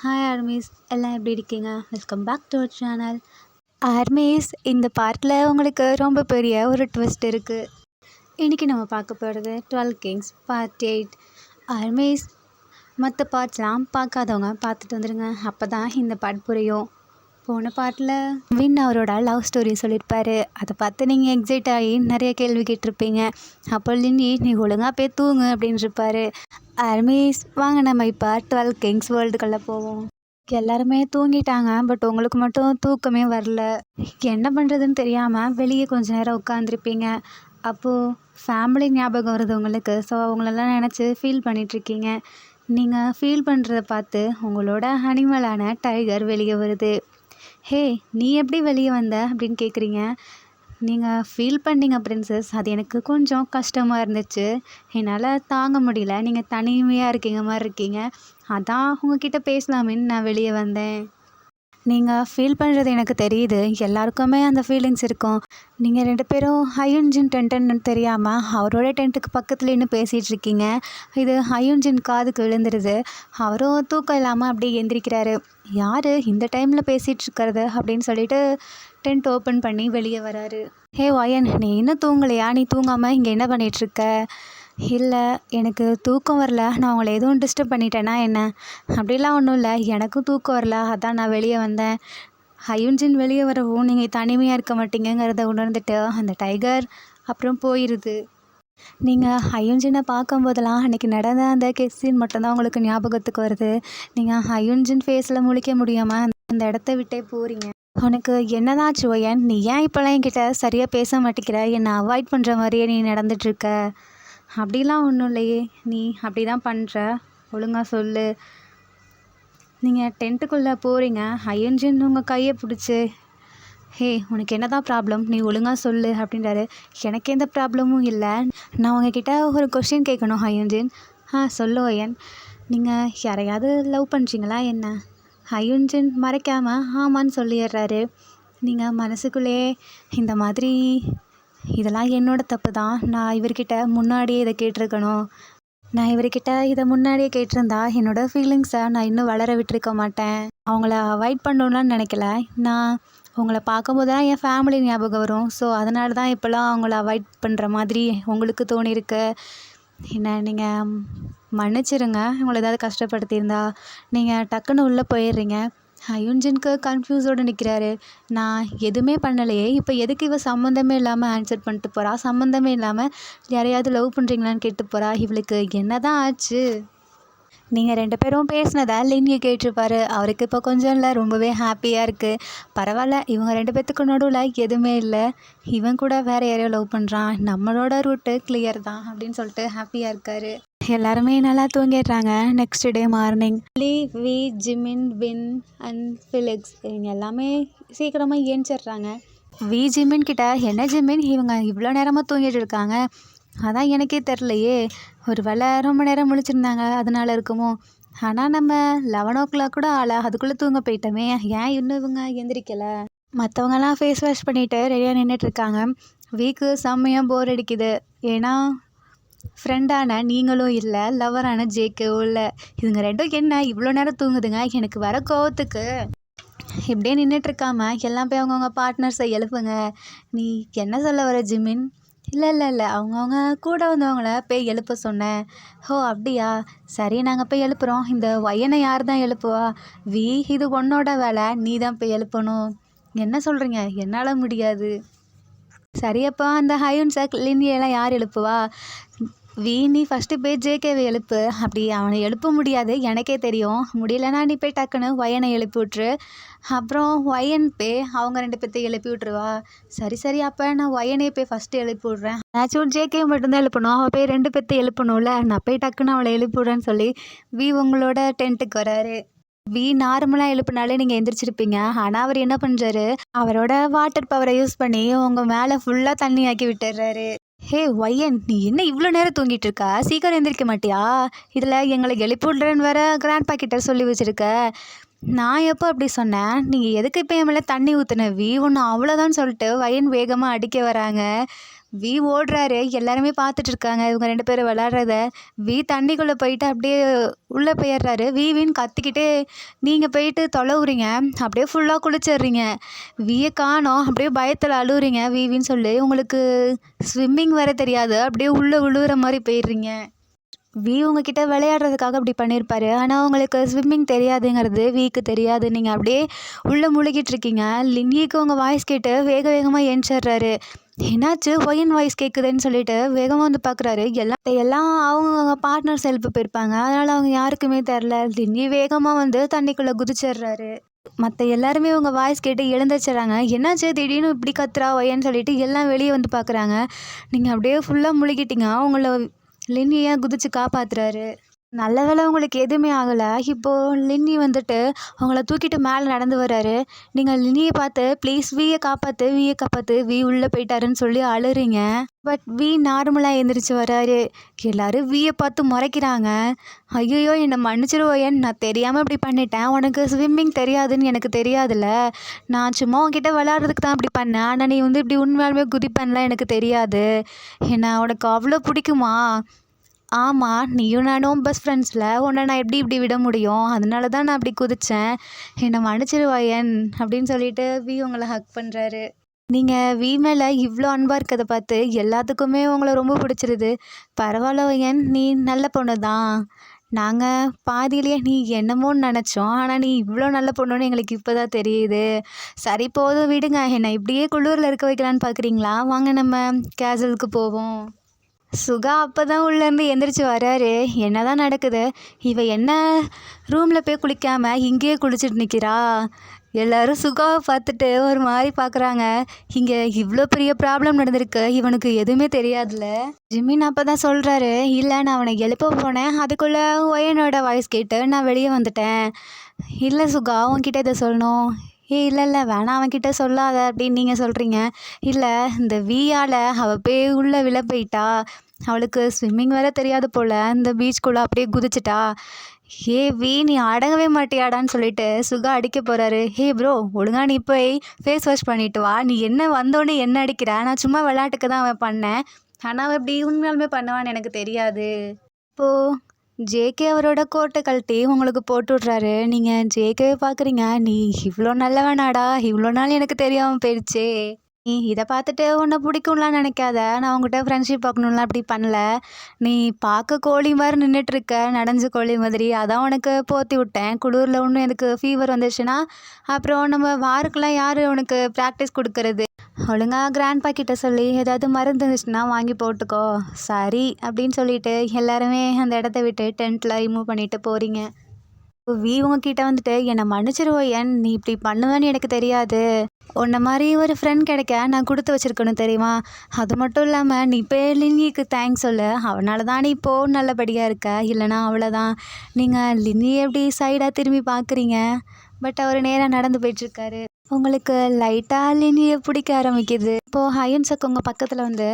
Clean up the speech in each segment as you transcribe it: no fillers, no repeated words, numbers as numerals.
Hi armies, எல்லாம் எப்படி இருக்கீங்க? Welcome back to our channel. Armies, இந்த பார்ட்டில் உங்களுக்கு ரொம்ப பெரிய ஒரு ட்விஸ்ட் இருக்குது. இன்றைக்கி நம்ம பார்க்க போகிறது 12 கிங்ஸ் பார்ட் 8. ஆர்மீஸ், மற்ற பார்ட்ஸ்லாம் பார்க்காதவங்க பார்த்துட்டு வந்துடுங்க. அப்போ தான் இந்த பார்ட் புரியும். போன பார்ட்டில் வின் அவரோட லவ் ஸ்டோரி சொல்லியிருப்பாரு. அதை பார்த்து நீங்கள் எக்ஸைட் ஆகி நிறைய கேள்வி கேட்டிருப்பீங்க. அப்போ லின்னி நீ ஒழுங்காக போய் தூங்கு அப்படின்னு இருப்பார். ஆர்மீஸ், வாங்க நம்ம இப்போ 12 கிங்ஸ் வேர்ல்டுக்குள்ளே போவோம். எல்லாருமே தூங்கிட்டாங்க. பட் உங்களுக்கு மட்டும் தூக்கமே வரல. என்ன பண்ணுறதுன்னு தெரியாமல் வெளியே கொஞ்ச நேரம் உட்காந்துருப்பீங்க. அப்போது ஃபேமிலி ஞாபகம் வருது உங்களுக்கு. ஸோ அவங்களெல்லாம் நினச்சி ஃபீல் பண்ணிகிட்ருக்கீங்க. நீங்கள் ஃபீல் பண்ணுறத பார்த்து உங்களோட அனிமலான டைகர் வெளியே வருது. ஹே, நீ எப்படி வெளியே வந்த அப்படின்னு கேட்குறீங்க. நீங்கள் ஃபீல் பண்ணீங்க பிரின்சஸ், அது எனக்கு கொஞ்சம் கஷ்டமாக இருந்துச்சு. என்னால் தாங்க முடியல, நீங்கள் தனிமையாக இருக்கீங்க மாதிரி இருக்கீங்க. அதான் உங்ககிட்ட பேசலாமேன்னு நான் வெளியே வந்தேன். நீங்கள் ஃபீல் பண்ணுறது எனக்கு தெரியுது. எல்லாருக்குமே அந்த ஃபீலிங்ஸ் இருக்கும். நீங்கள் 2 பேரும் ஹயுன்ஜின் டென்ட்டுன்னு தெரியாமல் அவரோட டென்ட்டுக்கு பக்கத்தில் இன்னும் பேசிகிட்டு இருக்கீங்க. இது ஹயுன்ஜின் காதுக்கு விழுந்துருது. அவரும் தூக்கம் இல்லாமல் அப்படியே எந்திரிக்கிறாரு. யார் இந்த டைமில் பேசிகிட்டு இருக்கிறது அப்படின்னு சொல்லிட்டு டென்ட் ஓப்பன் பண்ணி வெளியே வராரு. ஹே வயன், நீ இன்னும் தூங்கலையா? நீ தூங்காமல் இங்கே என்ன பண்ணிகிட்ருக்க? இல்லை, எனக்கு தூக்கம் வரல. நான் உங்களை எதுவும் டிஸ்டர்ப் பண்ணிட்டேன்னா என்ன? அப்படிலாம் ஒன்றும் இல்லை, எனக்கும் தூக்கம் வரல, அதான் நான் வெளியே வந்தேன். ஹயுன்ஜின் வெளியே வரவும் நீங்கள் தனிமையாக இருக்க மாட்டீங்கிறத உணர்ந்துட்டு அந்த டைகர் அப்புறம் போயிடுது. நீங்கள் ஹயுன்ஜினை பார்க்கும்போதெல்லாம் அன்றைக்கி நடந்த அந்த கெஸ்ஸின் மட்டும்தான் உங்களுக்கு ஞாபகத்துக்கு வருது. நீங்கள் ஹயுன்ஜின் ஃபேஸில் முழிக்க முடியாமல் அந்த இடத்த விட்டே போகிறீங்க. உனக்கு என்னதான் சுவையன்? நீ ஏன் இப்போலாம் என்கிட்ட சரியாக பேச மாட்டேங்கிற? என்னை அவாய்ட் பண்ணுற மாதிரியே நீ நடந்துகிட்ருக்க. அப்படிலாம் ஒன்றும் இல்லையே, நீ அப்படி தான் பண்ணுற. ஒழுங்காக சொல்லு. நீங்கள் டென்ட்டுக்குள்ளே போகிறீங்க. ஹயுன்ஜின் உங்கள் கையை பிடிச்சி, ஹே உனக்கு என்ன தான் ப்ராப்ளம்? நீ ஒழுங்காக சொல்லு அப்படின்றாரு. எனக்கு எந்த ப்ராப்ளமும் இல்லை. நான் உங்ககிட்ட ஒரு கொஷின் கேட்கணும் ஹயுன்ஜின். சொல்லு வயன். நீங்கள் யாரையாவது லவ் பண்ணுறீங்களா என்ன? ஹயுன்ஜின் மறைக்காமல் ஆமான்னு சொல்லிடுறாரு. நீங்கள் மனசுக்குள்ளேயே இந்த மாதிரி இதெல்லாம் என்னோட தப்பு தான். நான் இவர்கிட்ட முன்னாடியே இதை கேட்டிருக்கணும். நான் இவர்கிட்ட இதை முன்னாடியே கேட்டிருந்தா என்னோடய ஃபீலிங்ஸை நான் இன்னும் வளர விட்டுருக்க மாட்டேன். அவங்கள அவாய்ட் பண்ணணும்னு நினைக்கல. நான் உங்களை பார்க்கும்போது தான் என் ஃபேமிலி ஞாபகம் வரும். ஸோ அதனால தான் இப்போலாம் அவங்கள அவாய்ட் பண்ணுற மாதிரி உங்களுக்கு தோணியிருக்கு. என்ன நீங்கள் மன்னிச்சிருங்க. உங்களை ஏதாவது கஷ்டப்படுத்தியிருந்தா. நீங்கள் டக்குன்னு உள்ளே போயிடுறீங்க. ஹயுன்ஜினுக்கு கன்ஃபியூஸோடு நிற்கிறாரு. நான் எதுவுமே பண்ணலையே, இப்போ எதுக்கு இவ சம்மந்தமே இல்லாமல் ஆன்சர் பண்ணிட்டு போகிறா? சம்மந்தமே இல்லாமல் யாரையாவது லவ் பண்ணுறீங்களான்னு கேட்டு போகிறா. இவளுக்கு என்ன தான் ஆச்சு? நீங்கள் 2 பேரும் பேசினதா லின்னியை கேட்டிருப்பாரு. அவருக்கு இப்போ கொஞ்சம் இல்லை, ரொம்பவே ஹாப்பியாக இருக்குது. பரவாயில்ல, இவங்க 2 பேர்த்துக்கு நடுவில் எதுவுமே இல்லை. இவன் கூட வேறு யாரையோ லவ் பண்ணுறான். நம்மளோட ரூட்டு கிளியர் தான் அப்படின்னு சொல்லிட்டு ஹாப்பியாக இருக்கார். எல்லாருமே நல்லா தூங்கிடுறாங்க. Next day morning Lee, V, Jimin, Win and Felix இவங்க எல்லாமே சீக்கிரமாக ஏஞ்சிடுறாங்க. வி ஜிமின் கிட்ட, என்ன ஜிமின் இவங்க இவ்வளோ நேரமாக தூங்கிட்டு இருக்காங்க? அதான் எனக்கே தெரிலையே. ஒரு வேளை ரொம்ப நேரம் முழிச்சிருந்தாங்க அதனால இருக்குமோ. ஆனால் நம்ம 11 கூட அதுக்குள்ளே தூங்க போயிட்டோமே, ஏன் இன்னும் இவங்க எந்திரிக்கலை? மற்றவங்கெல்லாம் ஃபேஸ் வாஷ் பண்ணிவிட்டு ரெடியாக நின்றுட்டுருக்காங்க. வீக்கு செம்மையாக போர் அடிக்குது. ஏன்னா ஃப்ரெண்டான நீங்களும் இல்லை, லவரான ஜேக்கவும் இல்லை. இவங்க 2 என்ன இவ்வளோ நேரம் தூங்குதுங்க? எனக்கு வர கோவத்துக்கு இப்படியே நின்றுட்டுருக்காம எல்லாம் போய் அவங்கவுங்க பார்ட்னர்ஸை எழுப்புங்க. நீ என்ன சொல்ல வர ஜிமின்? இல்லை அவங்கவுங்க கூட வந்தவங்கள போய் எழுப்ப சொன்னேன். ஓ அப்படியா, சரி நாங்கள் போய் எழுப்புகிறோம். இந்த வயனை யார் தான் எழுப்புவா? வி, இது உன்னோட வேலை, நீ தான் போய் எழுப்பணும். என்ன சொல்கிறீங்க? என்னால் முடியாது. சரியப்பா, அந்த ஹயுன்ஸை லின்னியெல்லாம் யார் எழுப்புவா? வி, நீ ஃபஸ்ட்டு போய் ஜேகேவை எழுப்பு. அப்படி அவனை எழுப்ப முடியாது, எனக்கே தெரியும். முடியலன்னா நீ போய் டக்குன்னு வயனை எழுப்பி விட்ரு. அப்புறம் வயன் போய் அவங்க 2 பேர்த்தையும் எழுப்பி விட்ருவா. சரி அப்போ நான் வயனே போய் ஃபஸ்ட்டு எழுப்பி விட்றேன். ஆக்சுவல் ஜேகே மட்டும்தான் எழுப்பணும். அவள் போய் 2 பேர்த்தையும் எழுப்பணும்ல. நான் போய் டக்குன்னு அவளை எழுப்பி விட்றேன்னு சொல்லி வி உங்களோட டென்ட்டுக்கு வராரு. வி நார்மலாக எழுப்புனாலே நீங்கள் எந்திரிச்சிருப்பீங்க. ஆனால் அவர் என்ன பண்ணுறாரு, அவரோட வாட்டர் பவரை யூஸ் பண்ணி உங்கள் மேலே ஃபுல்லாக தண்ணி ஆக்கி விட்டுடுறாரு. ஹே வயன், நீ என்ன இவ்வளோ நேரம் தூங்கிட்டு இருக்கா? சீக்கிரம் எந்திரிக்க மாட்டியா? இதில் எங்களை எழுப்பி விட்றேன்னு வேற கிராண்ட்பா கிட்ட சொல்லி வச்சுருக்க. நான் எப்போ அப்படி சொன்னேன்? நீங்கள் எதுக்கு இப்போ என் மேலே தண்ணி ஊற்றுன? வி ஒன்று அவ்வளோதான் சொல்லிட்டு வயன் வேகமாக அடிக்க வராங்க. வி ஓடுறாரு. எல்லாருமே பார்த்துட்டு இருக்காங்க இவங்க 2 பேரும் விளையாடுறத. வி தண்ணிக்குள்ளே போயிட்டு அப்படியே உள்ளே போயிடுறாரு. வீன்னு கத்திக்கிட்டே நீங்கள் போயிட்டு தொலைவுறீங்க. அப்படியே ஃபுல்லாக குளிச்சிடுறீங்க. வியை காணோம். அப்படியே பயத்தில் அழுவுறீங்க வீன்னு சொல்லி. உங்களுக்கு ஸ்விம்மிங் வேற தெரியாது. அப்படியே உள்ளே விழுவுற மாதிரி போயிடுறீங்க. உங்ககிட்ட விளையாடுறதுக்காக அப்படி பண்ணியிருப்பாரு. ஆனால் உங்களுக்கு ஸ்விம்மிங் தெரியாதுங்கிறது வீக்கு தெரியாது. நீங்கள் அப்படியே உள்ளே முழுகிட்டு இருக்கீங்க. லின்னிக்கு உங்கள் வாய்ஸ் கேட்டு வேக வேகமாக ஏஞ்சிடுறாரு. என்னாச்சு ஒயின் வாய்ஸ் கேட்குதுன்னு சொல்லிட்டு வேகமாக வந்து பார்க்குறாரு. எல்லாம் அவங்க பார்ட்னர்ஸ் ஹெல்ப் போயிருப்பாங்க. அதனால் அவங்க யாருக்குமே தெரில. லின்னி வேகமாக வந்து தண்ணிக்குள்ளே குதிச்சிடுறாரு. மற்ற எல்லாருமே உங்கள் வாய்ஸ் கேட்டு எழுந்திரிச்சிட்றாங்க. என்னாச்சு திடீர்னு இப்படி கத்துறா ஒயன்னு சொல்லிட்டு எல்லாம் வெளியே வந்து பார்க்குறாங்க. நீங்கள் அப்படியே ஃபுல்லாக முழுகிட்டீங்க. உங்களை லின்னியை குதிச்சு காப்பாத்துறாரு. நல்ல வேளை உங்களுக்கு எதுவுமே ஆகலை. இப்போது லின்னி வந்துட்டு அவங்கள தூக்கிட்டு மேலே நடந்து வர்றாரு. நீங்கள் லின்னியை பார்த்து ப்ளீஸ் வீயை காப்பாற்று வீ உள்ளே போயிட்டாருன்னு சொல்லி அழுறீங்க. பட் வீ நார்மலாக எழுந்திரிச்சு வர்றாரு. எல்லோரும் வீயை பார்த்து முறைக்கிறாங்க. ஐயோ என்னை மன்னிச்சிருவோயன், நான் தெரியாமல் இப்படி பண்ணிட்டேன். உனக்கு ஸ்விம்மிங் தெரியாதுன்னு எனக்கு தெரியாதுல்ல. நான் சும்மா உன்கிட்ட விளையாடுறதுக்கு தான் இப்படி பண்ணேன். ஆனால் நீ வந்து இப்படி உண்மையாலுமே குதிப்பேன்லாம் எனக்கு தெரியாது. என்ன உனக்கு அவ்வளோ பிடிக்குமா? ஆமாம், நீயும் நானும் பெஸ்ட் ஃப்ரெண்ட்ஸில். உன்னை நான் இப்படி விட முடியும்? அதனால தான் நான் அப்படி குதித்தேன். என்னை மன்னிச்சிருவாயன் அப்படின்னு சொல்லிட்டு உங்களை ஹக் பண்ணுறாரு. நீங்கள் மேலே இவ்வளோ அன்பாக இருக்கிறத பார்த்து எல்லாத்துக்குமே உங்களை ரொம்ப பிடிச்சிருது. பரவாயில்ல ஒயன், நீ நல்ல பொண்ணு தான். நாங்கள் பாதியிலேயே நீ என்னமோன்னு நினச்சோம். ஆனால் நீ இவ்வளோ நல்ல பொண்ணுன்னு எங்களுக்கு இப்போ தான் தெரியுது. சரி போதும் விடுங்க. என்னை இப்படியே குளூரில் இருக்க வைக்கலான்னு பார்க்குறீங்களா? வாங்க நம்ம கேசலுக்கு போவோம். சுகா அப்போ தான் உள்ளேருந்து எந்திரிச்சு வராரு. என்ன தான் நடக்குது? இவ என்ன ரூமில் போய் குளிக்காமல் இங்கேயே குளிச்சுட்டு நிற்கிறா? எல்லோரும் சுகாவை பார்த்துட்டு ஒரு மாதிரி பார்க்குறாங்க. இங்கே இவ்வளோ பெரிய ப்ராப்ளம் நடந்திருக்கு, இவனுக்கு எதுவுமே தெரியாதுல்ல. ஜிம்மின் அப்போ தான் சொல்கிறாரு, இல்லை நான் அவனை எழுப்ப போனேன். அதுக்குள்ளே ஒயனோட வாய்ஸ் கேட்டு நான் வெளியே வந்துட்டேன். இல்லை சுகா, உன்கிட்ட இதை சொல்லணும். இல்லை வேணாம், அவன்கிட்ட சொல்லாத அப்படின்னு நீங்கள் சொல்கிறீங்க. இல்லை இந்த வீயால் அவள் போய் உள்ளே விழ போயிட்டா. அவளுக்கு ஸ்விம்மிங் வேற தெரியாது போல். இந்த பீச்சுக்குள்ளே அப்படியே குதிச்சிட்டா. நீ அடங்கவே மாட்டியாடான்னு சொல்லிட்டு சுகா அடிக்க போகிறாரு. ப்ரோ, ஒழுங்கா நீ போய் ஃபேஸ் வாஷ் பண்ணிட்டு வா. நீ என்ன வந்தோடனே என்ன அடிக்கிற? நான் சும்மா விளையாட்டுக்கு தான் அவன் பண்ணேன். ஆனால் அவன் இப்படி உண்மையாலுமே பண்ணுவான்னு எனக்கு தெரியாது. இப்போது ஜேகே அவரோட கோட்டை கழட்டி உங்களுக்கு போட்டு விட்றாரு. நீங்கள் ஜேகேவை பார்க்குறீங்க. நீ இவ்வளோ நல்லவனாடா, இவ்வளோ நாள் எனக்கு தெரியாமல் போயிடுச்சே. நீ இதை பார்த்துட்டு உன்னை பிடிக்கும்லாம் நினைக்காத. நான் உங்கள்கிட்ட ஃப்ரெண்ட்ஷிப் பார்க்கணும்லாம் அப்படி பண்ணல. நீ பார்க்க கோழி மாதிரி நின்றுட்டுருக்க, நனைஞ்ச கோழி மாதிரி. அதான் உனக்கு போற்றி விட்டேன். குளூரில் ஒன்றும் எனக்கு ஃபீவர் வந்துச்சுன்னா அப்புறம் நம்ம வாருக்கெல்லாம் யார் உனக்கு ப்ராக்டிஸ் கொடுக்கறது? ஒழுங்கா கிராண்ட்பா கிட்ட சொல்லி ஏதாவது மருந்து இருந்துச்சுன்னா வாங்கி போட்டுக்கோ. சரி அப்படின்னு சொல்லிட்டு எல்லாருமே அந்த இடத்த விட்டு டென்ட்டில் ரிமூவ் பண்ணிட்டு போகிறீங்க. உங்ககிட்ட வந்துட்டு என்னை மன்னிச்சிருவோயன், நீ இப்படி பண்ணுவேன்னு எனக்கு தெரியாது. உன்னை மாதிரி ஒரு ஃப்ரெண்ட் கிடைக்க நான் கொடுத்து வச்சுருக்கணும் தெரியுமா? அது மட்டும் இல்லாமல் நீ இப்போ லின்னிக்கு தேங்க்ஸ் சொல்லு. அவனால தான் நீ இப்போது நல்லபடியாக இருக்க. இல்லைனா அவ்வளோதான். நீங்கள் லின்னியை எப்படி சைடாக திரும்பி பார்க்குறீங்க. பட் அவர் நேராக நடந்து போயிட்டுருக்காரு. உங்களுக்கு லைட்டாக லின்னியை பிடிக்க ஆரம்பிக்குது. இப்போது ஹயன்சக் உங்கள் பக்கத்தில் வந்து,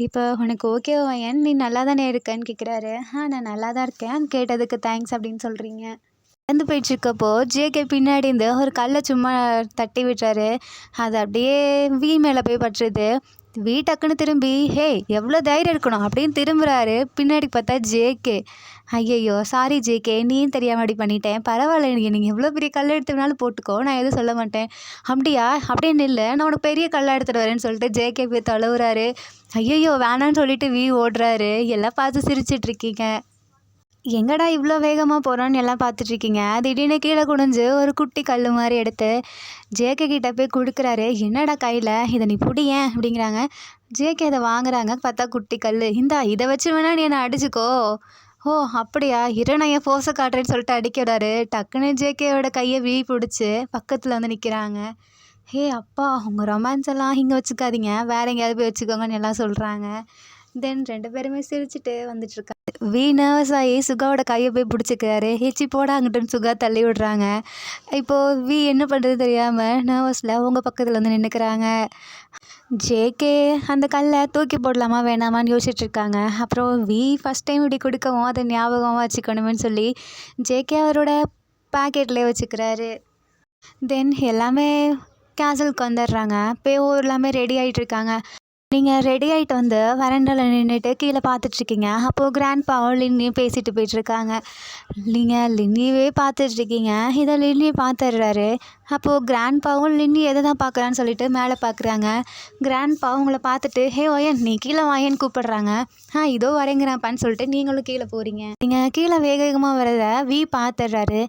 இப்போ உனக்கு ஓகேவா ஏன், நீ நல்லா தானே இருக்கேன்னு கேட்குறாரு. நான் நல்லா தான் இருக்கேன், கேட்டதுக்கு தேங்க்ஸ் அப்படின்னு சொல்கிறீங்க. நடந்து போயிட்டுருக்கப்போ ஜேகே பின்னாடி இருந்து ஒரு கல்லை சும்மா தட்டி விட்டுறாரு. அது அப்படியே மேலே போய் பட்டுருது. டக்குன்னு திரும்பி எவ்வளோ தைரியம் இருக்கணும் அப்படின்னு திரும்புகிறாரு. பின்னாடி பார்த்தா ஜேகே. ஐயையோ சாரி ஜேகே, நீயும் தெரியாமல் அப்படி பண்ணிட்டேன். பரவாயில்ல, நீங்கள் எவ்வளோ பெரிய கல் எடுத்துனாலும் போட்டுக்கோ, நான் எதுவும் சொல்ல மாட்டேன். அப்படியா? அப்படியே நில்லை, நான் உனக்கு பெரிய கல்லாக எடுத்துகிட்டு வரேன்னு சொல்லிட்டு ஜேகே போய் தொலைவுறாரு. ஐயையோ வேணான்னு சொல்லிட்டு ஓடுறாரு. எல்லாம் பார்த்து சிரிச்சிட்ருக்கீங்க. எங்கடா இவ்வளோ வேகமாக போகிறோன்னு எல்லாம் பார்த்துட்ருக்கீங்க. திடீர்னு கீழே குனிஞ்சு ஒரு குட்டி கல் மாதிரி எடுத்து ஜேகே கிட்ட போய் கொடுக்குறாரு. என்னடா கையில், இதை நீ பிடியேன் அப்படிங்கிறாங்க. ஜேகே அதை வாங்குறாங்க. பார்த்தா குட்டி கல். இதை வச்சு வேணா நீ என்னை அடிச்சுக்கோ. ஓ அப்படியா, நான் என் ஃபோர்ஸை காட்டுறேன்னு சொல்லிட்டு அடிக்கிறாரு. டக்குன்னு ஜேகேவோட கையை பிடிச்சி பக்கத்தில் வந்து நிற்கிறாங்க. அப்பா, உங்கள் ரொமான்ஸ் எல்லாம் இங்கே வச்சுக்காதீங்க, வேறு எங்கேயாவது போய் வச்சுக்கோங்கன்னு எல்லாம் சொல்கிறாங்க. தென் 2 பேருமே சிரிச்சுட்டு வந்துட்டுருக்காங்க. நர்வஸ் ஆகி சுகாவோட கையை போய் பிடிச்சிக்கிறாரு. போட அங்கிட்டுன்னு சுகா தள்ளி விடுறாங்க. இப்போது என்ன பண்ணுறது தெரியாமல் நர்வஸில் உங்கள் பக்கத்தில் வந்து நின்றுக்கிறாங்க. ஜேகே அந்த கல்லை தூக்கி போடலாமா வேணாமான்னு யோசிச்சுட்ருக்காங்க. அப்புறம் ஃபஸ்ட் டைம் இப்படி கொடுக்கவும் அதை ஞாபகமாக வச்சுக்கணுமேன்னு சொல்லி ஜேகே அவரோட பேக்கெட்லேயே வச்சுக்கிறாரு. தென் எல்லாமே கேசலுக்கு வந்துடுறாங்க. எல்லாமே ரெடி ஆகிட்டுருக்காங்க. நீங்கள் ரெடி ஆகிட்டு வந்து வராண்டாவில் நின்றுட்டு கீழே பார்த்துட்ருக்கீங்க. அப்போது கிராண்ட்பாவும் லின்னியும் பேசிட்டு போயிட்டுருக்காங்க. நீங்கள் லின்னியவே பார்த்துட்ருக்கீங்க. இதை லின்னியை பார்த்துடுறாரு. அப்போது கிராண்ட்பாவும் லின்னி எதை தான் பார்க்குறான்னு சொல்லிட்டு மேலே பார்க்குறாங்க. கிராண்ட்பா உங்களை பார்த்துட்டு ஹே ஒயன் நீ கீழே வாயன்னு கூப்பிடுறாங்க. இதோ வரேங்கிறாப்பான்னு சொல்லிட்டு நீங்களும் கீழே போகிறீங்க. நீங்கள் கீழே வேக வேகமாக வரத பார்த்துடுறாரு.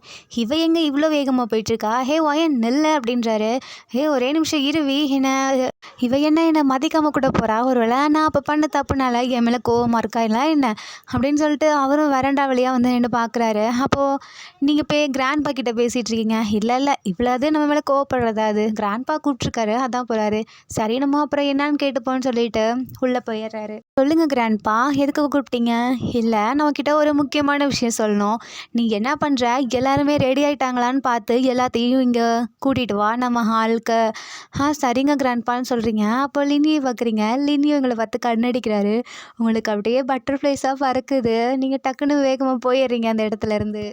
இவ எங்கே இவ்வளோ வேகமாக போயிட்டுருக்கா? ஹே ஒயன் நெல்லை அப்படின்றாரு. ஒரே நிமிஷம் இருவி என்னை மதிக்காமல் கூட போகிறா. ஒரு வேளை நான் அப்போ பண்ண தப்புனால என் மேலே கோவமாக இருக்கா இல்லை என்ன அப்படின்னு சொல்லிட்டு அவரும் வரண்டா வழியாக வந்து நின்று பார்க்குறாரு. அப்போது நீங்கள் போய் கிராண்ட்பா கிட்ட பேசிகிட்டு இருக்கீங்க. இல்லை இவ்வளோது நம்ம மேலே கோவப்படுறதா? அது கிராண்ட்பா கூப்பிட்ருக்காரு அதான் போகிறாரு. சரி நம்ம அப்புறம் என்னன்னு கேட்டுப்போன்னு சொல்லிட்டு உள்ளே போயிடுறாரு. சொல்லுங்கள் கிராண்ட்பா எதுக்கு கூப்பிட்டீங்க? இல்லை நம்மக்கிட்ட ஒரு முக்கியமான விஷயம் சொல்லணும். நீ என்ன பண்ணுற? எல்லாருமே ரெடி ஆகிட்டாங்களான்னு பார்த்து எல்லாத்தையும் இங்கே கூட்டிகிட்டு வா நம்ம ஹாலுக்கு. சரிங்க கிராண்ட்பான்னு சொல்கிறீங்க. அப்போ லினியை பார்க்குறீங்க. லினியும் எங்களை பார்த்து கண்ணடிக்கிறாரு. உங்களுக்கு அப்படியே பட்டர்ஃப்ளைஸாக பறக்குது. நீங்கள் டக்குன்னு வேகமாக போயிடுறீங்க அந்த இடத்துலேருந்து.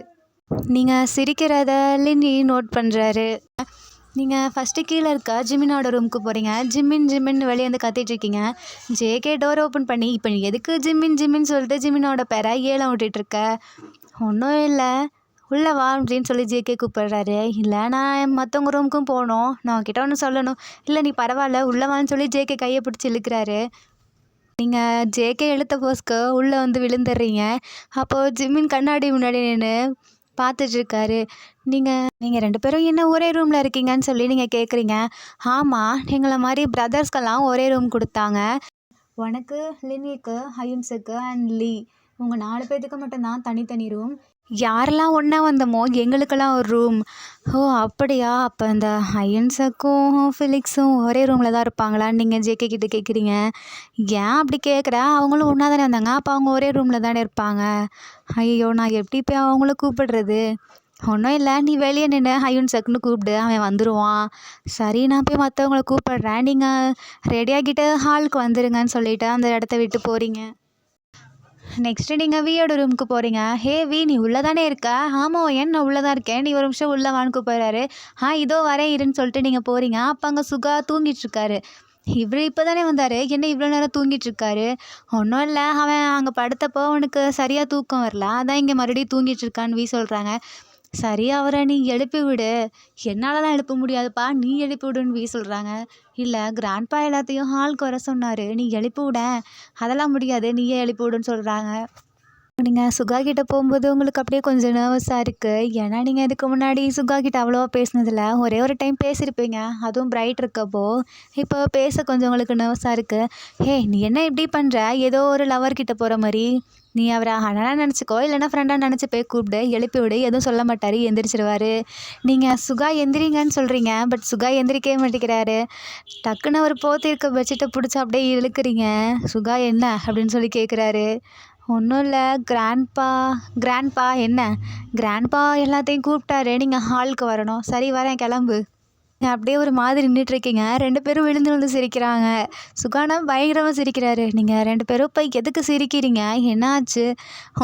நீங்கள் சிரிக்கிறத லினி நோட் பண்ணுறாரு. நீங்கள் ஃபஸ்ட்டு கீழே இருக்க ஜிமினோட ரூமுக்கு போகிறீங்க. ஜிம்மின்னு வெளியே வந்து கத்திட்ருக்கீங்க. ஜேகே டோர் ஓப்பன் பண்ணி இப்போ நீ எதுக்கு ஜிம்மின்னு சொல்லிட்டு ஜிமினோட பேரை ஏலம் விட்டுட்ருக்க? ஒன்றும் இல்லை உள்ளே வா அப்படின்னு சொல்லி ஜேகே கூப்பிட்றாரு. இல்லை நான் மற்றவங்க ரூமுக்கும் போகணும். நான் உன்கிட்ட ஒன்று சொல்லணும். இல்லை நீ பரவாயில்ல உள்ளே வான்னு சொல்லி ஜேகே கையை பிடிச்சி இழுக்கிறாரு. நீங்கள் ஜேகே எழுத்த போஸ்க்கு உள்ளே வந்து விழுந்துடுறீங்க. அப்போது ஜிம்மின் கண்ணாடி முன்னாடி நின்று பார்த்துட்ருக்காரு. நீங்கள் 2 பேரும் என்ன ஒரே ரூமில் இருக்கீங்கன்னு சொல்லி நீங்கள் கேட்குறீங்க. ஆமாம் எங்களை மாதிரி பிரதர்ஸ்க்கெல்லாம் ஒரே ரூம் கொடுத்தாங்க. உனக்கு லினிக்கு ஹயுன்ஸுக்கு அண்ட் லீ உங்கள் 4 பேர்த்துக்கு மட்டும்தான் தனித்தனி ரூம். யாரெல்லாம் ஒன்றா வந்தோமோ எங்களுக்கெல்லாம் ஒரு ரூம். அப்படியா? அப்போ இந்த ஹயன்ஸுக்கும் ஃபிலிக்ஸும் ஒரே ரூமில் தான் இருப்பாங்களான்னு நீங்கள் ஜேகே கிட்ட கேட்குறீங்க. ஏன் அப்படி கேட்குற? அவங்களும் ஒன்றா தானே இருந்தாங்க. அப்போ அவங்க ஒரே ரூமில் தானே இருப்பாங்க. ஐயோ நான் எப்படி போய் அவங்கள கூப்பிடுறது? ஒன்றும் இல்லை நீ வெளியே நின்று ஹயுன்ஸுக்குன்னு கூப்பிடு அவன் வந்துடுவான். சரி நான் போய் மற்றவங்கள கூப்பிடுறேன். நீங்கள் ரெடியாகிட்டு ஹாலுக்கு வந்துடுங்கன்னு சொல்லிவிட்டு அந்த இடத்த விட்டு போகிறீங்க. நெக்ஸ்ட்டு நீங்கள் வியோட ரூமுக்கு போகிறீங்க. வி நீ உள்ளே தானே இருக்க? ஆமாம் ஏன் நான் உள்ளே தான் இருக்கேன். நீ ஒரு நிமிஷம் உள்ளே வான்னு கூப்பிட்றாரு. இதோ வரேன் இருன்னு சொல்லிட்டு நீங்கள் போகிறீங்க. அப்போ அங்கே சுகா தூங்கிட்டுருக்காரு. இவர் இப்போ தானே வந்தார், என்ன இவ்வளோ நேரம் தூங்கிட்டுருக்காரு? ஒன்றும் இல்லை அவன் அங்கே படுத்தப்போ அவனுக்கு சரியாக தூக்கம் வரல, அதான் இங்கே மறுபடியும் தூங்கிட்டுருக்கான்னு சொல்கிறாங்க. சரி அவரை நீ எழுப்பி விடு. என்னாலலாம் எழுப்ப முடியாதுப்பா, நீ எழுப்பி விடுன்னு சொல்கிறாங்க. இல்லை கிராண்ட்பா எல்லாத்தையும் ஹாலுக்கு வர சொன்னார், நீ எழுப்பி விட. அதெல்லாம் முடியாது, நீயே எழுப்பி விடுன்னு சொல்கிறாங்க. நீங்கள் சுகா கிட்ட போகும்போது உங்களுக்கு அப்படியே கொஞ்சம் நர்வஸாக இருக்குது. ஏன்னா நீங்கள் இதுக்கு முன்னாடி சுகா கிட்ட அவ்வளோவா பேசினதில்ல. ஒரே ஒரு டைம் பேசியிருப்பீங்க, அதுவும் பிரைட் இருக்கப்போ. இப்போ பேச கொஞ்சம் உங்களுக்கு நர்வஸாக இருக்குது. நீ என்ன இப்படி பண்ணுற? ஏதோ ஒரு லவர் கிட்ட போகிற மாதிரி. நீ அவரை அண்ணனாக நினச்சிக்கோ, இல்லைன்னா ஃப்ரெண்டாக நினச்சி போய் கூப்பிடு, எழுப்பி விடு. எதுவும் சொல்ல மாட்டார், எந்திரிச்சிருவார். நீங்கள் சுகா எந்திரிங்கன்னு சொல்கிறீங்க, பட் சுகா எந்திரிக்கவே மாட்டேங்கிறாரு. டக்குன்னு அவர் போத்தி இருக்க பெட்ஷீட்டை பிடிச்சி அப்படியே இழுக்கிறீங்க. சுகா என்ன அப்படின்னு சொல்லி கேட்குறாரு. ஒன்றும் இல்லை கிராண்ட்பா என்ன? கிராண்ட்பா எல்லாத்தையும் கூப்பிட்டாரு, நீங்கள் ஹாலுக்கு வரணும். சரி வரேன் கிளம்பு. அப்படியே ஒரு மாதிரி நின்றுட்டுருக்கீங்க. 2 பேரும் விழுந்து சிரிக்கிறாங்க. சுகானா பயங்கரமாக சிரிக்கிறாரு. நீங்கள் 2 பேரும் இப்போ எதுக்கு சிரிக்கிறீங்க? என்ன ஆச்சு?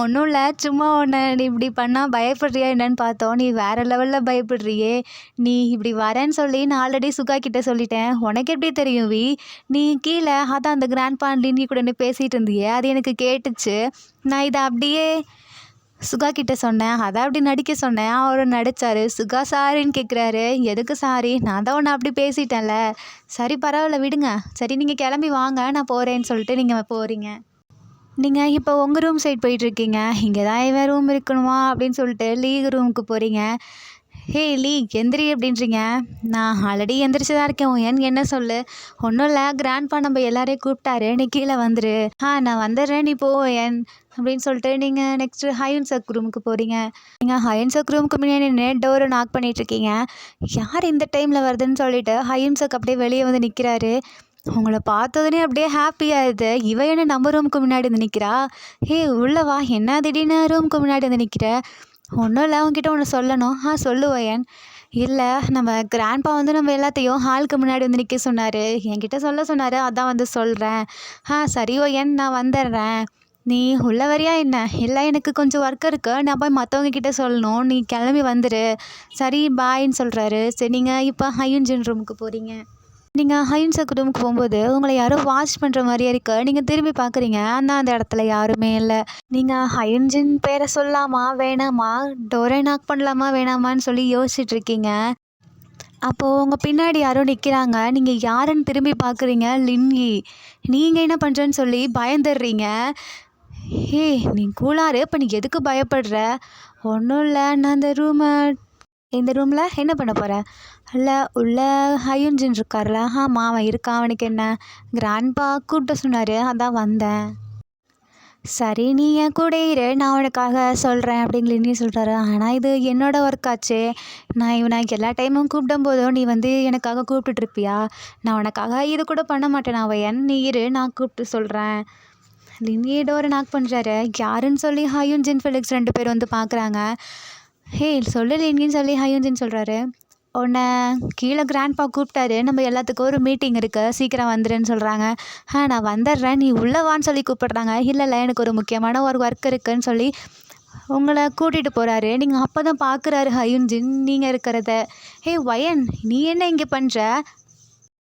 ஒன்றும் இல்லை, சும்மா ஒன்று நீ இப்படி பண்ணால் பயப்படுறியா என்னன்னு பார்த்தோம். நீ வேறு லெவலில் பயப்படுறியே. நீ இப்படி வரேன்னு சொல்லி நான் ஆல்ரெடி சுகா கிட்டே சொல்லிட்டேன். உனக்கு எப்படி தெரியும் நீ கீழே அதான் அந்த கிராண்ட்பா லின்னி கூட பேசிகிட்டு இருந்தியே, அது எனக்கு கேட்டுச்சு. நான் இதை அப்படியே சுகா கிட்டே சொன்னேன், அதை அப்படி நடிக்க சொன்னேன். அவர் நடித்தார். சுகா சாரின்னு கேட்குறாரு. எதுக்கு சாரி? நான் தான் ஒன்று அப்படி பேசிட்டேன்ல. சரி பரவாயில்ல விடுங்க. சரி நீங்கள் கிளம்பி வாங்க, நான் போகிறேன்னு சொல்லிட்டு நீங்கள் போகிறீங்க. நீங்கள் இப்போ உங்கள் ரூம் சைட் போயிட்டுருக்கீங்க. இங்கே தான் இவன் ரூம் இருக்கணுமா அப்படின்னு சொல்லிட்டு லீக் ரூமுக்கு போகிறீங்க. லீ எந்திரி அப்படின்றீங்க. நான் ஆல்ரெடி எந்திரிச்சு தான் இருக்கேன். ஏன்னு என்ன சொல்லு? ஒன்றும் இல்லை, கிராண்ட்பா நம்ம எல்லாரையும் கூப்பிட்டாரு, நீ கீழே வந்துரு. நான் வந்துடுறேன், நீ போ ஏன் அப்படின்னு சொல்லிட்டு நீங்கள் நெக்ஸ்ட்டு ஹயுன்ஸுக்கு ரூமுக்கு போகிறீங்க. நீங்கள் ஹயுன்ஸுக்கு ரூமுக்கு முன்னாடி நின்று டோரை நாக் பண்ணிகிட்ருக்கீங்க. யார் இந்த டைமில் வருதுன்னு சொல்லிட்டு ஹயுன்ஸுக்கு அப்படியே வெளியே வந்து நிற்கிறாரு. உங்களை பார்த்ததுனே அப்படியே ஹாப்பியாகுது. இவ என்ன நம்ம ரூமுக்கு முன்னாடி வந்து நிற்கிறா? உள்ளே வா. என்ன திடீர்னு ரூமுக்கு முன்னாடி வந்து நிற்கிற? ஒன்றும் இல்லை, உங்ககிட்ட ஒன்று சொல்லணும். சொல்லுவேன். இல்லை நம்ம கிராண்ட்பா வந்து நம்ம எல்லாத்தையும் ஹாலுக்கு முன்னாடி வந்து நிற்க சொன்னார், என்கிட்ட சொல்ல சொன்னார், அதான் வந்து சொல்கிறேன். சரி ஓயன் நான் வந்துடுறேன். நீ உள்ள வரியா என்ன? இல்லை எனக்கு கொஞ்சம் ஒர்க் இருக்குது, நான் போய் மற்றவங்க கிட்டே சொல்லணும், நீ கிளம்பி வந்துடு. சரி பாயின்னு சொல்கிறாரு. சரி நீங்கள் இப்போ ஹயுன்ஜின் ரூமுக்கு போகிறீங்க. நீங்கள் ஹைன்ஸுக்கு ரூமுக்கு போகும்போது உங்களை யாரோ வாட்ச் பண்ணுற மாதிரியே இருக்கு. நீங்கள் திரும்பி பார்க்குறீங்க, ஆனால் அந்த இடத்துல யாருமே இல்லை. நீங்கள் ஹைன்ஜின் பேரை சொல்லலாமா வேணாமா, டோரை நாக் பண்ணலாமா வேணாமான்னு சொல்லி யோசிச்சுட்டு இருக்கீங்க. அப்போது உங்கள் பின்னாடி யாரோ நிற்கிறாங்க. நீங்கள் யாருன்னு திரும்பி பார்க்குறீங்க, லின்யி. நீங்கள் என்ன பண்ணுறேன்னு சொல்லி பயந்துடுறீங்க. நீ கூலாரு, இப்போ நீ எதுக்கு பயப்படுற? ஒன்றும் இல்லை, நான் இந்த ரூமில் என்ன பண்ண போகிற? இல்லை, உள்ள ஹயுன்ஜின் இருக்கார்ல. ஆமாம், அவன் இருக்கான். அவனுக்கு என்ன? கிராண்ட்பா கூப்பிட்டு சொன்னார், அதான் வந்தேன். சரி, நீ என் கூட இரு, நான் உனக்காக சொல்கிறேன் அப்படின்னு லின்னி சொல்கிறாரு. ஆனால் இது என்னோட ஒர்க் ஆச்சே. நான் இவனை எல்லா டைமும் கூப்பிடும் போதும் நீ வந்து எனக்காக கூப்பிட்டுட்ருப்பியா? நான் உனக்காக இது கூட பண்ண மாட்டேன். நீ இரு, நான் கூப்பிட்டு சொல்கிறேன். லின்னி டோரை நாக் பண்ணுறாரு. யாருன்னு சொல்லி ஹயுன்ஜின் ஃபெலிக்ஸ் 2 பேர் வந்து பார்க்குறாங்க. சொல்லு லின்னின்னு சொல்லி ஹயுன்ஜின் சொல்கிறாரு. உன்னை கீழே கிராண்ட்பா கூப்பிட்டாரு, நம்ம எல்லாத்துக்கும் ஒரு மீட்டிங் இருக்குது, சீக்கிரம் வந்துடுன்னு சொல்கிறாங்க. நான் வந்துடுறேன், நீ உள்ளே வான்னு சொல்லி கூப்பிட்றாங்க. இல்லை, எனக்கு ஒரு முக்கியமான ஒரு ஒர்க் இருக்குதுன்னு சொல்லி உங்களை கூட்டிகிட்டு போகிறாரு. நீங்கள் அப்போ தான் பார்க்குறாரு ஹயுன்ஜின் நீங்கள் இருக்கிறத. வயன், நீ என்ன இங்கே பண்ணுற?